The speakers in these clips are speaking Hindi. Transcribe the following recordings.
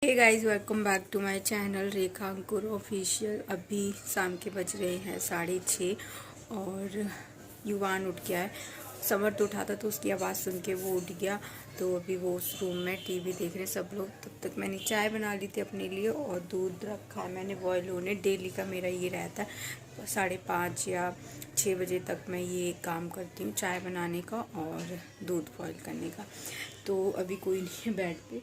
Hey guys, welcome back to my channel Rekha Ankur official. अभी शाम के बज रहे हैं 6:30 और युवान उठ गया है। समर तो उठा था तो उसकी आवाज़ सुन के वो उठ गया, तो अभी वो उस रूम में टीवी देख रहे सब लोग। तब तक मैंने चाय बना ली थी अपने लिए और दूध रखा है मैंने बॉयल होने। डेली का मेरा ये रहता है 5:30 या 6 बजे तक मैं ये काम करती हूँ, चाय बनाने का और दूध बॉयल करने का। तो अभी कोई नहीं है बेड पे,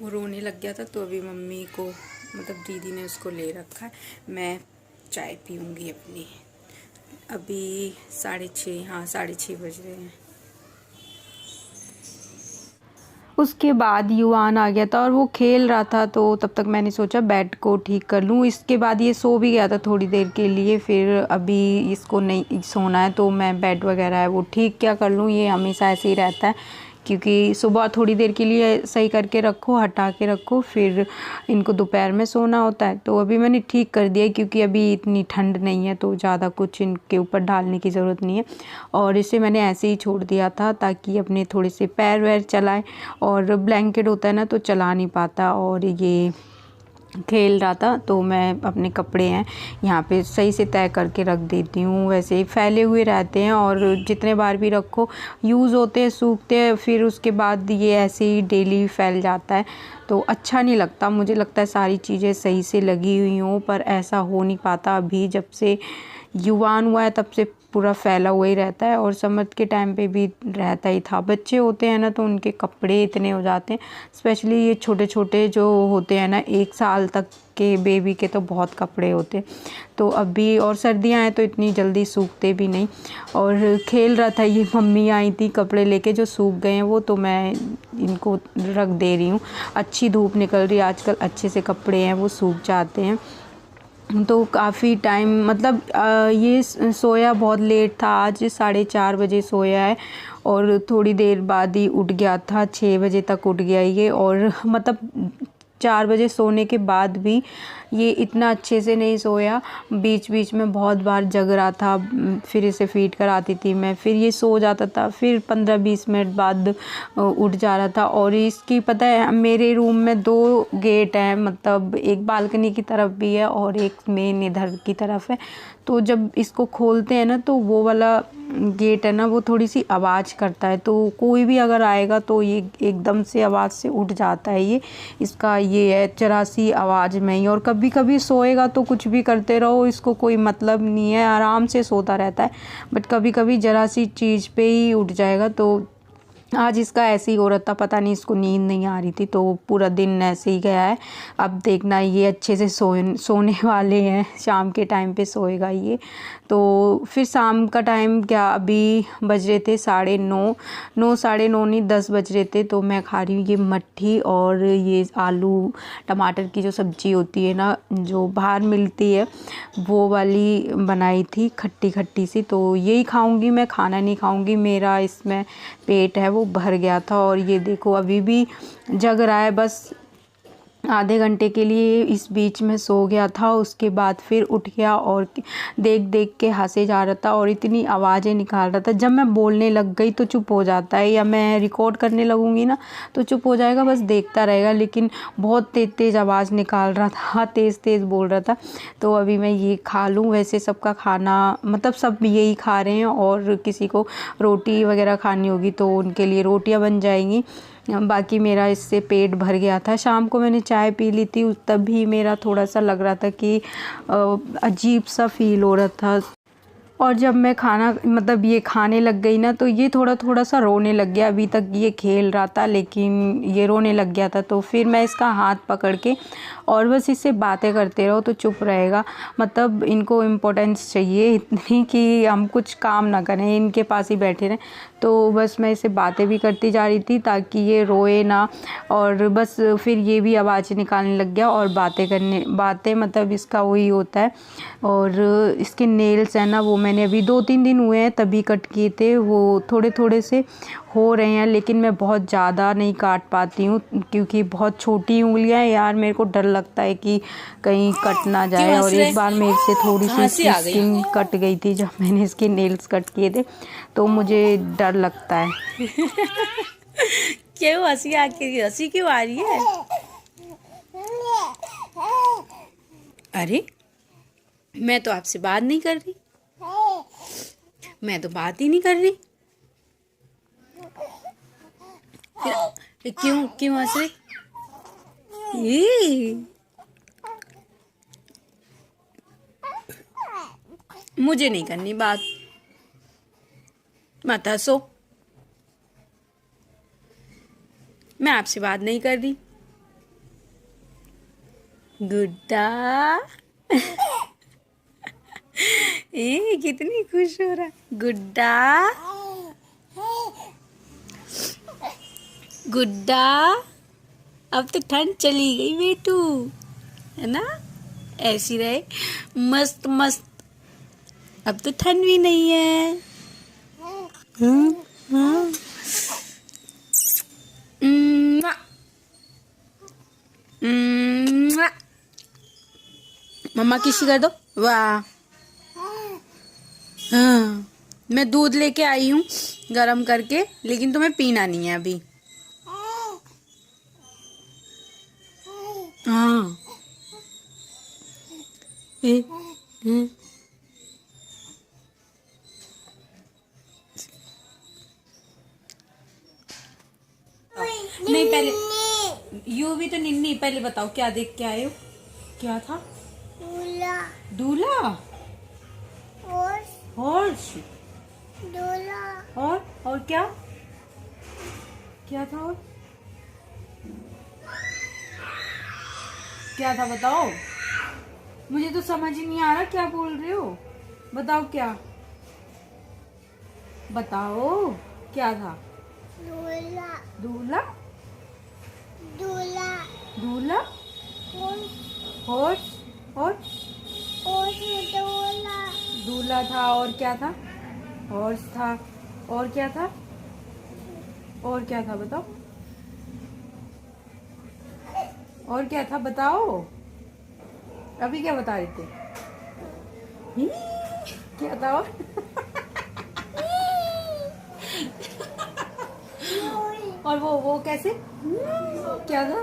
वो रोने लग गया था तो अभी मम्मी को मतलब दीदी ने उसको ले रखा है। मैं चाय पीऊँगी अपनी। अभी 6:30, हाँ 6:30 बज रहे हैं। उसके बाद युवान आ गया था और वो खेल रहा था, तो तब तक मैंने सोचा बेड को ठीक कर लूँ। इसके बाद ये सो भी गया था थोड़ी देर के लिए, फिर अभी इसको नहीं सोना है तो मैं बेड वगैरह है वो ठीक क्या कर लूँ। ये हमेशा ऐसे ही रहता है, क्योंकि सुबह थोड़ी देर के लिए सही करके रखो, हटा के रखो, फिर इनको दोपहर में सोना होता है। तो अभी मैंने ठीक कर दिया क्योंकि अभी इतनी ठंड नहीं है तो ज़्यादा कुछ इनके ऊपर डालने की ज़रूरत नहीं है। और इसे मैंने ऐसे ही छोड़ दिया था ताकि अपने थोड़े से पैर वैर चलाए, और ब्लैंकेट होता है ना तो चला नहीं पाता। और ये खेल रहा था तो मैं अपने कपड़े हैं यहाँ पे सही से तय करके रख देती हूँ। वैसे ही फैले हुए रहते हैं और जितने बार भी रखो यूज़ होते हैं, सूखते हैं, फिर उसके बाद ये ऐसे ही डेली फैल जाता है तो अच्छा नहीं लगता। मुझे लगता है सारी चीज़ें सही से लगी हुई हों, पर ऐसा हो नहीं पाता। अभी जब से युवान हुआ है तब से पूरा फैला हुआ ही रहता है, और समर के टाइम पे भी रहता ही था। बच्चे होते हैं ना तो उनके कपड़े इतने हो जाते हैं, स्पेशली ये छोटे छोटे जो होते हैं ना 1 साल तक के बेबी के, तो बहुत कपड़े होते। तो अभी और सर्दियाँ हैं तो इतनी जल्दी सूखते भी नहीं। और खेल रहा था, ये मम्मी आई थी कपड़े लेके जो सूख गए हैं वो, तो मैं इनको रख दे रही हूँ। अच्छी धूप निकल रही है आजकल, अच्छे से कपड़े हैं वो सूख जाते हैं। तो काफ़ी टाइम मतलब ये सोया बहुत लेट था, आज 4:30 बजे सोया है और थोड़ी देर बाद ही उठ गया था। 6 बजे तक उठ गया ये, और मतलब 4 बजे सोने के बाद भी ये इतना अच्छे से नहीं सोया। बीच बीच में बहुत बार जग रहा था, फिर इसे फीड कराती थी मैं, फिर ये सो जाता था, फिर 15-20 मिनट बाद उठ जा रहा था। और इसकी पता है मेरे रूम में 2 गेट हैं, मतलब एक बालकनी की तरफ भी है और एक मेन इधर की तरफ है। तो जब इसको खोलते हैं ना तो वो वाला गेट है ना वो थोड़ी सी आवाज़ करता है, तो कोई भी अगर आएगा तो ये एकदम से आवाज़ से उठ जाता है। ये इसका ये है जरा सी आवाज़ में ही। और कभी कभी सोएगा तो कुछ भी करते रहो, इसको कोई मतलब नहीं है, आराम से सोता रहता है। बट कभी कभी ज़रा सी चीज़ पे ही उठ जाएगा। तो आज इसका ऐसे ही हो रहा था, पता नहीं इसको नींद नहीं आ रही थी तो पूरा दिन ऐसे ही गया है। अब देखना ये अच्छे से सोने वाले हैं, शाम के टाइम पे सोएगा ये। तो फिर शाम का टाइम क्या, अभी बज रहे थे 9:30, साढ़े 9 नहीं 10 बज रहे थे। तो मैं खा रही हूँ ये मट्ठी और ये आलू टमाटर की जो सब्ज़ी होती है ना जो बाहर मिलती है, वो वाली बनाई थी खट्टी खट्टी सी। तो यही खाऊंगी मैं, खाना नहीं खाऊंगी, मेरा इसमें पेट है वो भर गया था। और ये देखो अभी भी जग रहा है, बस आधे घंटे के लिए इस बीच में सो गया था, उसके बाद फिर उठ गया और देख देख के हंसे जा रहा था और इतनी आवाज़ें निकाल रहा था। जब मैं बोलने लग गई तो चुप हो जाता है, या मैं रिकॉर्ड करने लगूंगी ना तो चुप हो जाएगा, बस देखता रहेगा। लेकिन बहुत तेज़ तेज़ आवाज़ निकाल रहा था, तेज़ तेज़ बोल रहा था। तो अभी मैं ये खा लूँ। वैसे सबका खाना मतलब सब यही खा रहे हैं, और किसी को रोटी वगैरह खानी होगी तो उनके लिए रोटियाँ बन जाएंगी। बाकी मेरा इससे पेट भर गया था। शाम को मैंने चाय पी ली थी, तब भी मेरा थोड़ा सा लग रहा था कि अजीब सा फील हो रहा था। और जब मैं खाना मतलब ये खाने लग गई ना तो ये थोड़ा थोड़ा सा रोने लग गया। अभी तक ये खेल रहा था लेकिन ये रोने लग गया था, तो फिर मैं इसका हाथ पकड़ के और बस इससे बातें करते रहो तो चुप रहेगा। मतलब इनको इम्पोर्टेंस चाहिए इतनी कि हम कुछ काम ना करें, इनके पास ही बैठे रहें। तो बस मैं इससे बातें भी करती जा रही थी ताकि ये रोए ना। और बस फिर ये भी आवाज़ निकालने लग गया और बातें मतलब इसका वही होता है। और इसके नेल्स हैं ना वो मैंने अभी 2-3 दिन हुए हैं तभी कट किए थे, वो थोड़े थोड़े से हो रहे हैं। लेकिन मैं बहुत ज़्यादा नहीं काट पाती हूँ क्योंकि बहुत छोटी उंगलियां हैं यार, मेरे को डर लगता है कि कहीं कट ना जाए। और एक बार मेरे से थोड़ी सी इसकी स्किन कट गई थी जब मैंने इसके नेल्स कट किए थे, तो मुझे डर लगता है। क्यों हंसी क्यों आ रही है? अरे मैं तो आपसे बात नहीं कर रही, मैं तो बात ही नहीं कर रही। फिर क्यों क्यों हंस रही? मुझे नहीं करनी बात, मत हंसो, मैं आपसे बात नहीं कर रही। गुड्डा कितनी खुश हो रहा। गुड्डा गुड्डा, अब तो ठंड चली गई बेटू, है ना? ऐसी रहे मस्त मस्त, अब तो ठंड भी नहीं है। म्वा, म्वा। मम्मा किसी कर दो। वाह, हाँ, मैं दूध लेके आई हूँ गरम करके, लेकिन तुम्हें पीना नहीं है अभी। हाँ नहीं, पहले यू भी तो निन्नी, पहले बताओ क्या देख के आए हो? क्या था? दूल्हा। दूल्हा? हॉर्स। दूल्हा। और क्या क्या था? और क्या था बताओ, मुझे तो समझ ही नहीं आ रहा क्या बोल रहे हो। बताओ क्या, बताओ क्या था? दूल्हा। दूल्हा? दूल्हा। दूल्हा? हॉर्स। और दूल्हा। दूल्हा था, और क्या था? हॉर्स था, और क्या था? और क्या था बताओ, और क्या था बताओ? अभी क्या बता रहे थे? क्या था? और वो कैसे? क्या था?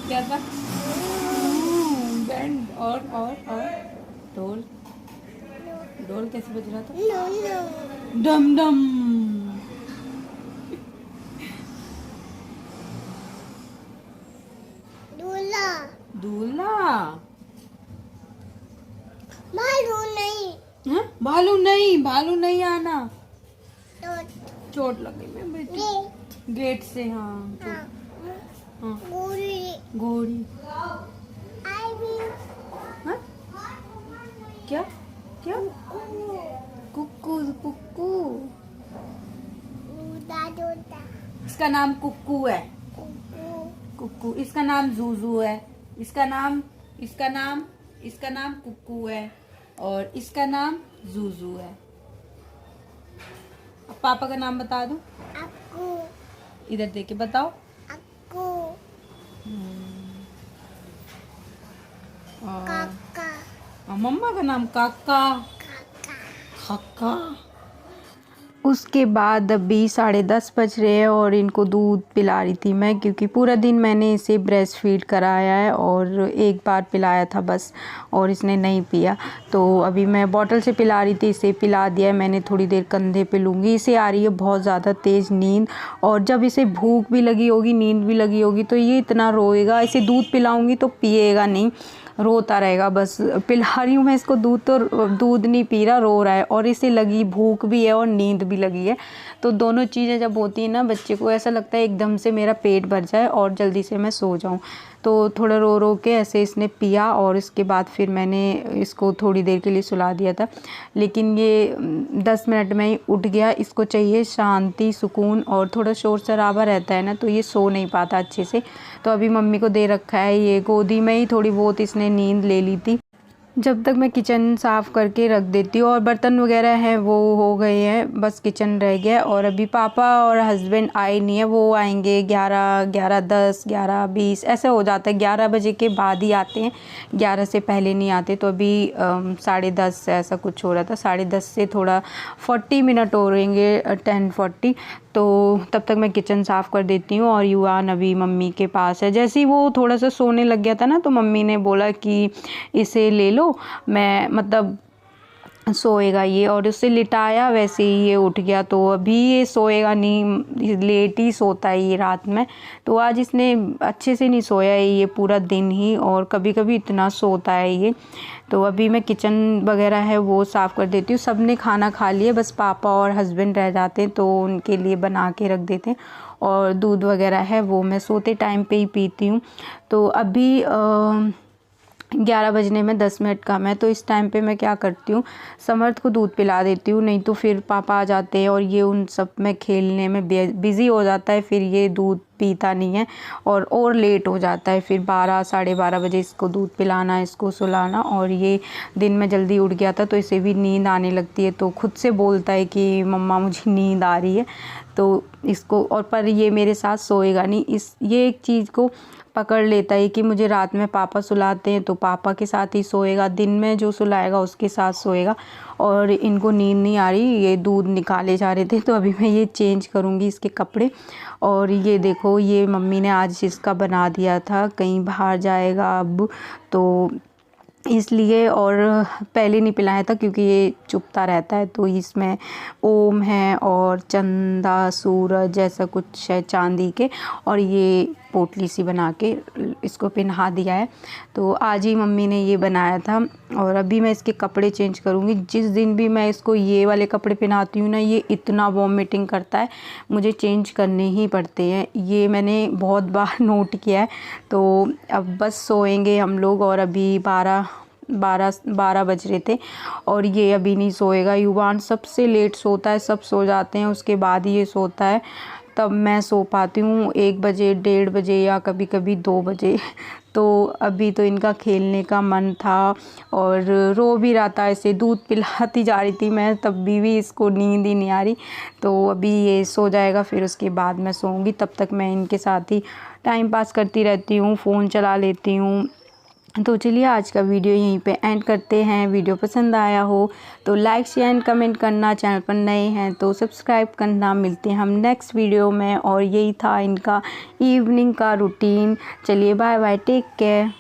क्या था? बैंड। और ढोल। ढोल कैसे बज रहा था? डम डम। दूल्हा। दूल्हा? भालू नहीं। हाँ? भालू नहीं, भालू नहीं आना, चोट लग गई मैं बेटी। गेट से। हाँ, हाँ। घोड़ी। घोड़ी। हाँ? क्या क्या? कुक्कू। कुक्कू। इसका नाम कुक्कू है। कुक्कू। इसका नाम जूजू है। इसका नाम कुक्कू है, और इसका नाम जूजू है। अब पापा का नाम बता दो। अक्कू। इधर देख के बताओ। अक्कू। काका। और मम्मा का नाम काका। काका। उसके बाद अभी 10:30 बज रहे हैं और इनको दूध पिला रही थी मैं, क्योंकि पूरा दिन मैंने इसे ब्रेस्ट फीड कराया है और एक बार पिलाया था बस, और इसने नहीं पिया। तो अभी मैं बॉटल से पिला रही थी, इसे पिला दिया है मैंने। थोड़ी देर कंधे पे लूँगी। इसे आ रही है बहुत ज़्यादा तेज़ नींद, और जब इसे भूख भी लगी होगी, नींद भी लगी होगी, तो ये इतना रोएगा। इसे दूध पिलाऊँगी तो पिएगा नहीं, रोता रहेगा बस। पिला रही हूँ मैं इसको दूध, तो दूध नहीं पी रहा, रो रहा है, और इसे लगी भूख भी है और नींद भी लगी है। तो दोनों चीज़ें जब होती हैं ना, बच्चे को ऐसा लगता है एकदम से मेरा पेट भर जाए और जल्दी से मैं सो जाऊँ। तो थोड़ा रो रो के ऐसे इसने पिया, और इसके बाद फिर मैंने इसको थोड़ी देर के लिए सुला दिया था। लेकिन ये 10 मिनट में ही उठ गया। इसको चाहिए शांति, सुकून, और थोड़ा शोर शराबा रहता है ना, तो ये सो नहीं पाता अच्छे से। तो अभी मम्मी को दे रखा है, ये गोदी में ही थोड़ी बहुत इसने नींद ले ली थी। जब तक मैं किचन साफ़ करके रख देती हूँ और बर्तन वगैरह हैं वो हो गए हैं, बस किचन रह गया। और अभी पापा और हस्बैंड आए नहीं है, वो आएंगे 11:10 11:20 ऐसे हो जाता है। 11 बजे के बाद ही आते हैं, 11 से पहले नहीं आते। तो अभी 10:30 ऐसा कुछ हो रहा था, 10:30 से थोड़ा 40 मिनट हो रहेंगे, 10:40। तो तब तक मैं किचन साफ़ कर देती हूँ और युवान अभी मम्मी के पास है। जैसे ही वो थोड़ा सा सोने लग गया था ना, तो मम्मी ने बोला कि इसे ले लो, मैं मतलब सोएगा ये, और उससे लिटाया वैसे ही ये उठ गया। तो अभी ये सोएगा नहीं, लेट ही सोता है ये रात में। तो आज इसने अच्छे से नहीं सोया है ये पूरा दिन ही, और कभी कभी इतना सोता है ये। तो अभी मैं किचन वगैरह है वो साफ़ कर देती हूँ। सब ने खाना खा लिया, बस पापा और हस्बैंड रह जाते हैं तो उनके लिए बना के रख देते हैं। और दूध वगैरह है वो मैं सोते टाइम पे ही पीती हूँ। तो अभी 11 बजने में 10 मिनट कम है। तो इस टाइम पे मैं क्या करती हूँ, समर्थ को दूध पिला देती हूँ, नहीं तो फिर पापा आ जाते हैं और ये उन सब में खेलने में बिज़ी हो जाता है, फिर ये दूध पीता नहीं है और लेट हो जाता है। फिर 12 12:30 बजे इसको दूध पिलाना, इसको सुलाना। और ये दिन में जल्दी उठ गया था तो इसे भी नींद आने लगती है, तो खुद से बोलता है कि मम्मा मुझे नींद आ रही है। तो इसको और पर ये मेरे साथ सोएगा नहीं, ये एक चीज़ को पकड़ लेता है कि मुझे रात में पापा सुलाते हैं तो पापा के साथ ही सोएगा, दिन में जो सुलाएगा उसके साथ सोएगा। और इनको नींद नहीं आ रही, ये दूध निकाले जा रहे थे, तो अभी मैं ये चेंज करूँगी इसके कपड़े। और ये देखो, ये मम्मी ने आज इसका बना दिया था, कहीं बाहर जाएगा अब तो इसलिए। और पहले नहीं पिलाया था क्योंकि ये चुपता रहता है। तो इसमें ओम है और चंदा सूरज जैसा कुछ है चांदी के, और ये पोटली सी बना के इसको पहना दिया है। तो आज ही मम्मी ने ये बनाया था। और अभी मैं इसके कपड़े चेंज करूँगी। जिस दिन भी मैं इसको ये वाले कपड़े पहनाती हूँ ना, ये इतना वॉमिटिंग करता है, मुझे चेंज करने ही पड़ते हैं, ये मैंने बहुत बार नोट किया है। तो अब बस सोएंगे हम लोग, और अभी 12 बज रहे थे और ये अभी नहीं सोएगा। युवान सबसे लेट सोता है, सब सो जाते हैं उसके बाद ये सोता है, तब मैं सो पाती हूँ 1 बजे 1:30 बजे या कभी कभी 2 बजे। तो अभी तो इनका खेलने का मन था और रो भी रहा था, ऐसे दूध पिलाती जा रही थी मैं, तब भी इसको नींद ही नहीं आ रही। तो अभी ये सो जाएगा, फिर उसके बाद मैं सोऊंगी। तब तक मैं इनके साथ ही टाइम पास करती रहती हूँ, फ़ोन चला लेती हूँ। तो चलिए आज का वीडियो यहीं पे एंड करते हैं। वीडियो पसंद आया हो तो लाइक शेयर एंड कमेंट करना, चैनल पर नए हैं तो सब्सक्राइब करना। मिलते हैं हम नेक्स्ट वीडियो में। और यही था इनका इवनिंग का रूटीन। चलिए बाय बाय, टेक केयर।